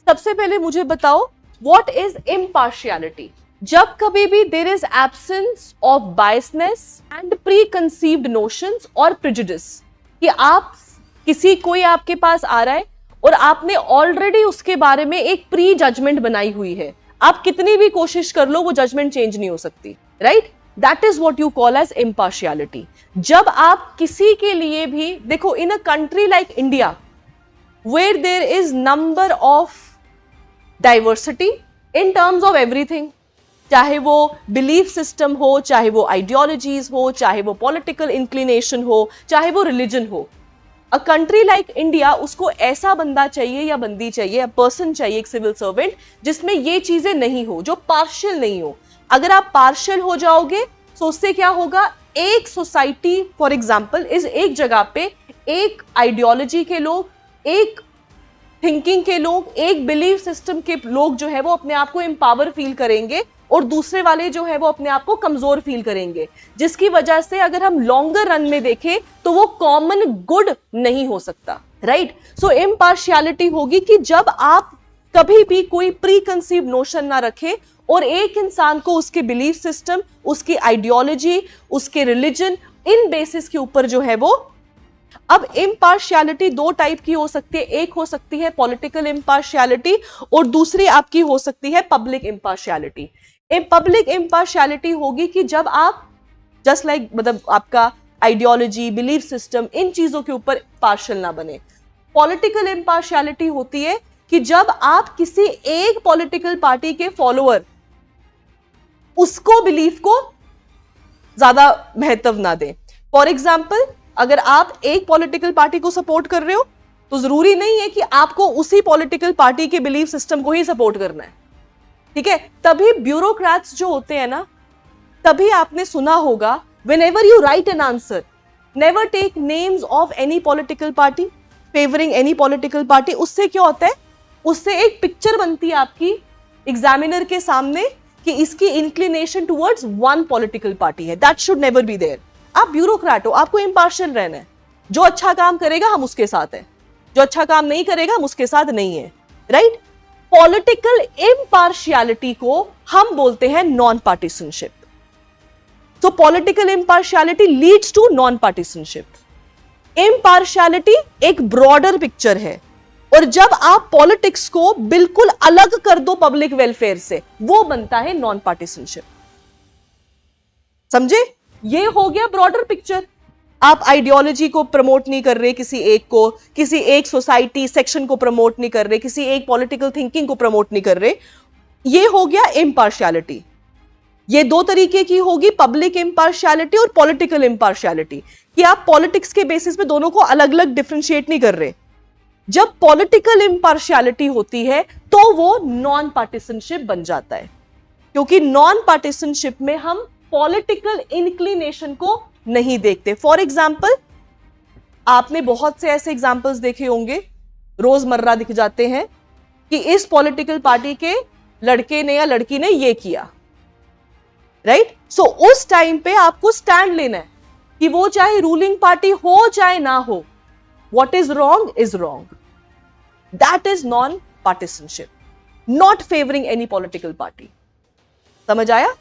सबसे पहले मुझे बताओ व्हाट इज इम्पार्शियलिटी। जब कभी भी there is absence of biasness and preconceived notions और प्रेजुडिस, कि आप किसी कोई आपके पास आ रहा है और आपने ऑलरेडी उसके बारे में एक प्री जजमेंट बनाई हुई है, आप कितनी भी कोशिश कर लो वो जजमेंट चेंज नहीं हो सकती, right? That is what you call as impartiality. जब आप किसी के लिए भी देखो, in a country like India where there is number of diversity in terms of everything, चाहे वो बिलीफ सिस्टम हो, चाहे वो आइडियोलॉजीज हो, चाहे वो पॉलिटिकल इंक्लिनेशन हो, चाहे वो रिलीजन हो, अ कंट्री लाइक इंडिया उसको ऐसा बंदा चाहिए या बंदी चाहिए या पर्सन चाहिए, एक सिविल सर्वेंट, जिसमें ये चीजें नहीं हो, जो पार्शियल नहीं हो। अगर आप पार्शियल हो जाओगे तो उससे क्या होगा, एक सोसाइटी फॉर एग्जाम्पल इस एक जगह पे एक आइडियोलॉजी के लोग, एक थिंकिंग के लोग, एक बिलीफ सिस्टम के लोग जो है वो अपने आप को एम्पावर फील करेंगे और दूसरे वाले जो है वो अपने आप को कमजोर फील करेंगे, जिसकी वजह से अगर हम लॉन्गर रन में देखें तो वो कॉमन गुड नहीं हो सकता, राइट? सो इम्पार्शियलिटी होगी कि जब आप कभी भी कोई प्री कंसीव नोशन ना रखें और एक इंसान को उसके बिलीफ सिस्टम, उसकी आइडियोलॉजी, उसके रिलीजन, इन बेसिस के ऊपर जो है वो। अब इम्पार्शियलिटी दो टाइप की हो सकती है, एक हो सकती है पॉलिटिकल इम्पार्शियलिटी और दूसरी आपकी हो सकती है पब्लिक इम्पार्शियलिटी। पब्लिक इम्पार्शियलिटी होगी कि जब आप जस्ट लाइक मतलब आपका आइडियोलॉजी, बिलीफ सिस्टम, इन चीजों के ऊपर पार्शियल ना बने। पॉलिटिकल इम्पार्शियलिटी होती है कि जब आप किसी एक पॉलिटिकल पार्टी के फॉलोअर, उसको बिलीफ को ज्यादा महत्व ना दें। फॉर एग्जाम्पल, अगर आप एक पॉलिटिकल पार्टी को सपोर्ट कर रहे हो तो जरूरी नहीं है कि आपको उसी पॉलिटिकल पार्टी के बिलीफ सिस्टम को ही सपोर्ट करना है, ठीक है? तभी ब्यूरोक्रेट्स जो होते हैं ना, तभी आपने सुना होगा whenever you write an answer, never take names of any political party, favoring any political party। उससे क्या होता है, उससे एक पिक्चर बनती है आपकी एग्जामिनर के सामने कि इसकी inclination towards one political party है। That should never be there. आप ब्यूरोक्रेट हो, आपको इम्पार्शियल रहना है। जो अच्छा काम करेगा हम उसके साथ हैं, जो अच्छा काम नहीं करेगा हम उसके साथ नहीं है, राइट? पॉलिटिकल इम्पार्शियलिटी को हम बोलते हैं non partisanship. So political impartiality leads to non-partisanship. Impartiality एक broader picture है, और जब आप पॉलिटिक्स को बिल्कुल अलग कर दो पब्लिक वेलफेयर से, वो बनता है नॉन पार्टिसनशिप। समझे? ये हो गया ब्रॉडर पिक्चर। आप आइडियोलॉजी को प्रमोट नहीं कर रहे, किसी एक को, किसी एक सोसाइटी सेक्शन को प्रमोट नहीं कर रहे, किसी एक पॉलिटिकल थिंकिंग को प्रमोट नहीं कर रहे। ये हो गया इम्पार्शियलिटी। ये दो तरीके की होगी, पब्लिक इम्पार्शियलिटी और पॉलिटिकल इम्पार्शियलिटी, कि आप पॉलिटिक्स के बेसिस पे दोनों को अलग अलग डिफरेंशिएट नहीं कर रहे। जब पॉलिटिकल इम्पार्शियलिटी होती है तो वो नॉन पार्टिसनशिप बन जाता है, क्योंकि नॉन पार्टिसनशिप में हम पॉलिटिकल इंक्लिनेशन को नहीं देखते। फॉर एग्जाम्पल, आपने बहुत से ऐसे एग्जाम्पल्स देखे होंगे, रोजमर्रा दिख जाते हैं कि इस पॉलिटिकल पार्टी के लड़के ने या लड़की ने ये किया, राइट? सो उस टाइम पे आपको स्टैंड लेना है कि वो चाहे रूलिंग पार्टी हो चाहे ना हो, what is wrong is wrong. That is non partisanship, not favouring any political party. समझ आया?